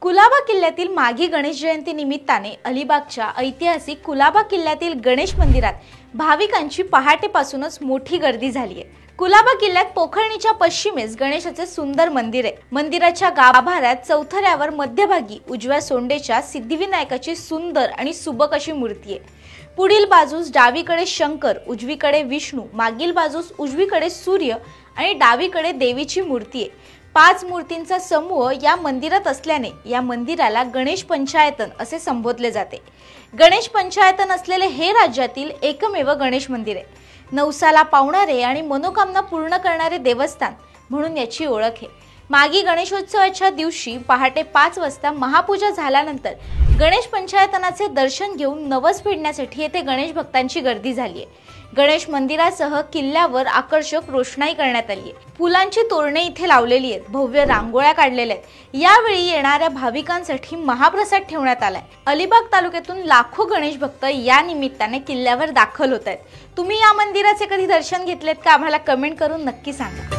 कुलाबा किल्ल्यातील माघी गणेश जयंती निमित्ताने अलिबागच्या ऐतिहासिक कुलाबा किल्ल्यातील गणेश मंदिरात भाविकांची पहाटेपासूनच मोठी गर्दी झाली आहे। कुलाबा किल्ल्यात पोखरणीच्या पश्चिमेस गणेशाचे सुंदर मंदिर आहे। मंदिराच्या गाभाऱ्यात चौथऱ्यावर मध्यभागी उजव्या सोंडेच्या सिद्धिविनायकाची सुंदर आणि सुबक अशी मूर्ती आहे। पुढील बाजूस डावीकडे शंकर, उजवीकडे विष्णू, मागील बाजूस उजवीकडे सूर्य आणि डावीकडे देवीची मूर्ती आहे। 5 मूर्तींचा समूह या मंदिरात असल्याने या मंदिराला गणेश पंचायतन असे संबोधले जाते। गणेश पंचायतन असलेले हे राज्यातील एकमेव गणेश मंदिर आहे। नवसाला पावणारे आणि मनोकामना पूर्ण करणारे देवस्थान म्हणून याची ओळख आहे। मागी गणेशोत्सवाच्या दिवशी पहाटे 5 वाजता महापूजा झाल्यानंतर गणेश पंचायतनाचे दर्शन घेऊन नवस फेडण्यासाठी येथे गणेश भक्तांची गर्दी झाली आहे। गणेश मंदिरासह किल्ल्यावर आकर्षक रोषणाई करण्यात आली आहे। फुलांची तोरणे इथे लावलेली आहेत, भव्य रांगोळ्या काढलेल्या आहेत। यावेळी येणाऱ्या भाविकांसाठी महाप्रसाद ठेवण्यात आलाय। अलिबाग तालुक्यातून लाखो गणेश भक्त या निमित्ताने किल्ल्यावर दाखल होत आहेत। तुम्ही या मंदिराचे कधी दर्शन घेतलेत का? आम्हाला कमेंट करून नक्की सांगा।